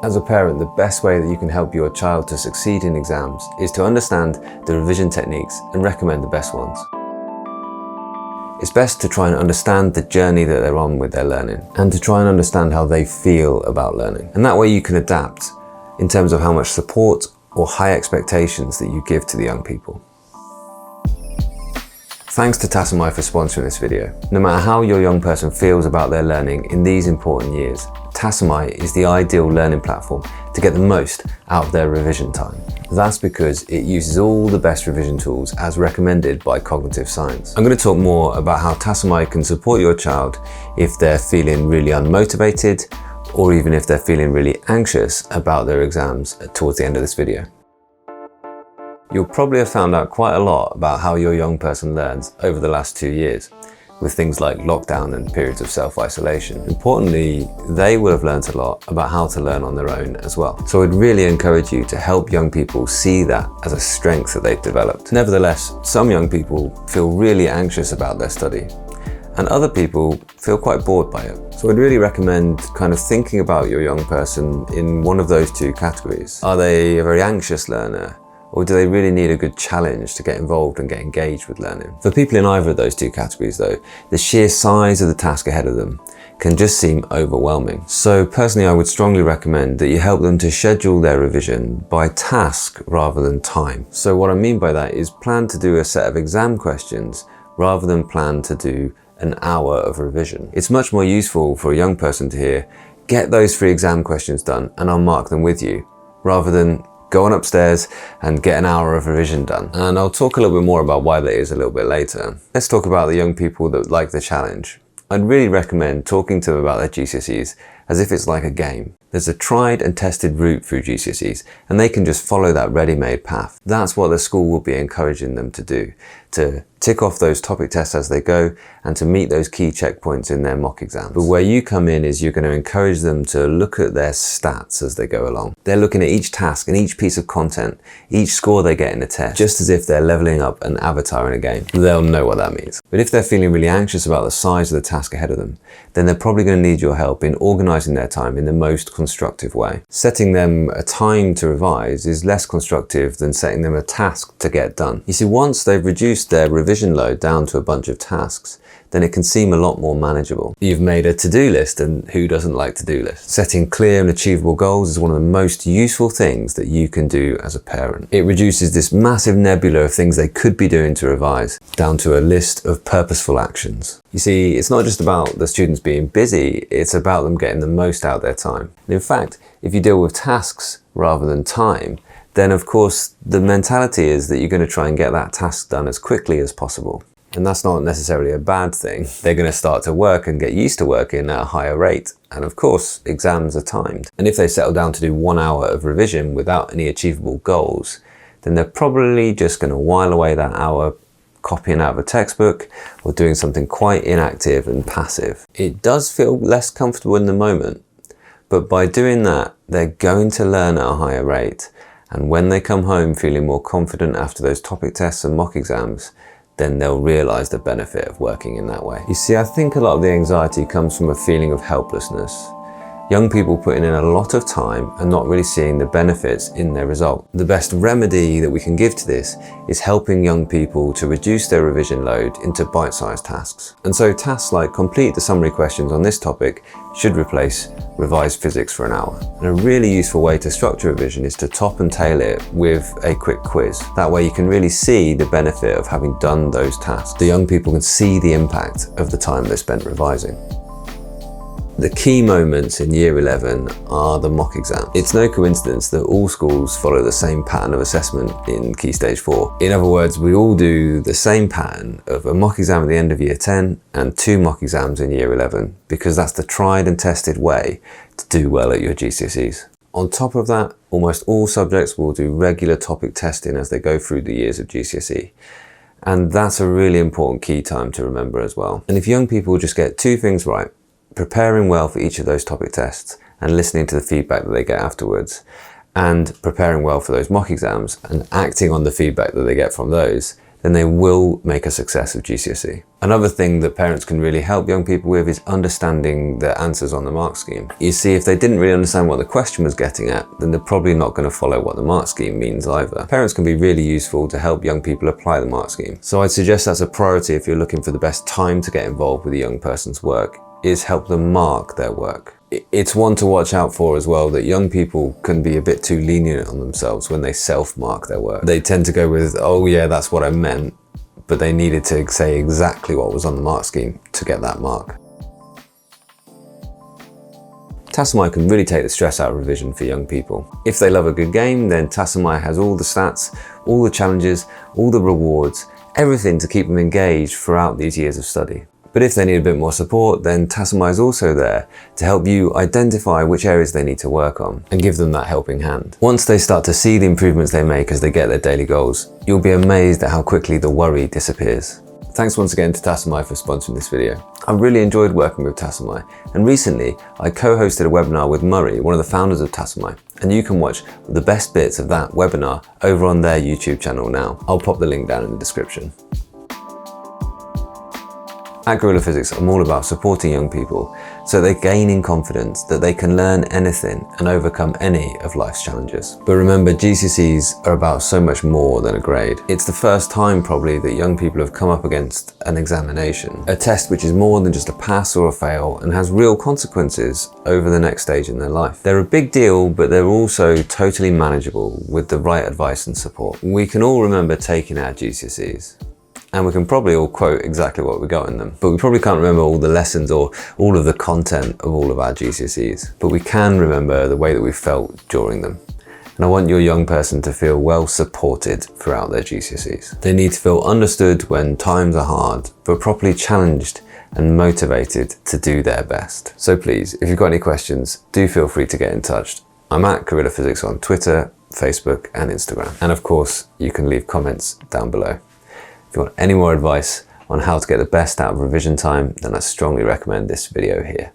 As a parent, the best way that you can help your child to succeed in exams is to understand the revision techniques and recommend the best ones. It's best to try and understand the journey that they're on with their learning and to try and understand how they feel about learning. And that way you can adapt in terms of how much support or high expectations that you give to the young people. Thanks to Tassomai for sponsoring this video. No matter how your young person feels about their learning in these important years, Tassomai is the ideal learning platform to get the most out of their revision time. That's because it uses all the best revision tools as recommended by cognitive science. I'm going to talk more about how Tassomai can support your child if they're feeling really unmotivated or even if they're feeling really anxious about their exams towards the end of this video. You'll probably have found out quite a lot about how your young person learns over the last 2 years, with things like lockdown and periods of self-isolation. Importantly, they will have learnt a lot about how to learn on their own as well. So I'd really encourage you to help young people see that as a strength that they've developed. Nevertheless, some young people feel really anxious about their study, and other people feel quite bored by it. So I'd really recommend kind of thinking about your young person in one of those two categories. Are they a very anxious learner? Or do they really need a good challenge to get involved and get engaged with learning? For people in either of those two categories though, the sheer size of the task ahead of them can just seem overwhelming. So personally, I would strongly recommend that you help them to schedule their revision by task rather than time. So what I mean by that is plan to do a set of exam questions rather than plan to do an hour of revision. It's much more useful for a young person to hear, get those 3 exam questions done and I'll mark them with you, rather than go on upstairs and get an hour of revision done. And I'll talk a little bit more about why that is a little bit later. Let's talk about the young people that like the challenge. I'd really recommend talking to them about their GCSEs as if it's like a game. There's a tried and tested route through GCSEs and they can just follow that ready-made path. That's what the school will be encouraging them to do, to tick off those topic tests as they go and to meet those key checkpoints in their mock exams. But where you come in is you're going to encourage them to look at their stats as they go along. They're looking at each task and each piece of content, each score they get in a test, just as if they're leveling up an avatar in a game. They'll know what that means. But if they're feeling really anxious about the size of the task ahead of them, then they're probably going to need your help in organising their time in the most constructive way. Setting them a time to revise is less constructive than setting them a task to get done. You see, once they've reduced their revision load down to a bunch of tasks, then it can seem a lot more manageable. You've made a to-do list, and who doesn't like to-do lists? Setting clear and achievable goals is one of the most useful things that you can do as a parent. It reduces this massive nebula of things they could be doing to revise down to a list of purposeful actions. You see, it's not just about the students being busy, it's about them getting the most out of their time. And in fact, if you deal with tasks rather than time, then of course the mentality is that you're going to try and get that task done as quickly as possible. And that's not necessarily a bad thing. They're going to start to work and get used to working at a higher rate. And of course, exams are timed. And if they settle down to do 1 hour of revision without any achievable goals, then they're probably just going to while away that hour copying out of a textbook or doing something quite inactive and passive. It does feel less comfortable in the moment, but by doing that, they're going to learn at a higher rate. And when they come home feeling more confident after those topic tests and mock exams, then they'll realise the benefit of working in that way. You see, I think a lot of the anxiety comes from a feeling of helplessness. Young people putting in a lot of time and not really seeing the benefits in their result. The best remedy that we can give to this is helping young people to reduce their revision load into bite-sized tasks. And so tasks like complete the summary questions on this topic should replace revise physics for an hour. And a really useful way to structure revision is to top and tail it with a quick quiz. That way you can really see the benefit of having done those tasks. The young people can see the impact of the time they spent revising. The key moments in year 11 are the mock exam. It's no coincidence that all schools follow the same pattern of assessment in Key Stage 4. In other words, we all do the same pattern of a mock exam at the end of year 10 and 2 mock exams in year 11, because that's the tried and tested way to do well at your GCSEs. On top of that, almost all subjects will do regular topic testing as they go through the years of GCSE. And that's a really important key time to remember as well. And if young people just get 2 things right, preparing well for each of those topic tests and listening to the feedback that they get afterwards, and preparing well for those mock exams and acting on the feedback that they get from those, then they will make a success of GCSE. Another thing that parents can really help young people with is understanding the answers on the mark scheme. You see, if they didn't really understand what the question was getting at, then they're probably not going to follow what the mark scheme means either. Parents can be really useful to help young people apply the mark scheme. So I'd suggest that's a priority if you're looking for the best time to get involved with a young person's work, is help them mark their work. It's one to watch out for as well, that young people can be a bit too lenient on themselves when they self-mark their work. They tend to go with, oh yeah, that's what I meant, but they needed to say exactly what was on the mark scheme to get that mark. Tassomai can really take the stress out of revision for young people. If they love a good game, then Tassomai has all the stats, all the challenges, all the rewards, everything to keep them engaged throughout these years of study. But if they need a bit more support, then Tassomai is also there to help you identify which areas they need to work on and give them that helping hand. Once they start to see the improvements they make as they get their daily goals, you'll be amazed at how quickly the worry disappears. Thanks once again to Tassomai for sponsoring this video. I've really enjoyed working with Tassomai, and recently I co-hosted a webinar with Murray, one of the founders of Tassomai, and you can watch the best bits of that webinar over on their YouTube channel now. I'll pop the link down in the description. At Gorilla Physics, I'm all about supporting young people so they gain in confidence that they can learn anything and overcome any of life's challenges. But remember, GCSEs are about so much more than a grade. It's the first time probably that young people have come up against an examination, a test which is more than just a pass or a fail and has real consequences over the next stage in their life. They're a big deal, but they're also totally manageable with the right advice and support. We can all remember taking our GCSEs. And we can probably all quote exactly what we got in them. But we probably can't remember all the lessons or all of the content of all of our GCSEs. But we can remember the way that we felt during them. And I want your young person to feel well supported throughout their GCSEs. They need to feel understood when times are hard, but properly challenged and motivated to do their best. So please, if you've got any questions, do feel free to get in touch. I'm at Gorilla Physics on Twitter, Facebook and Instagram. And of course, you can leave comments down below. If you want any more advice on how to get the best out of revision time, then I strongly recommend this video here.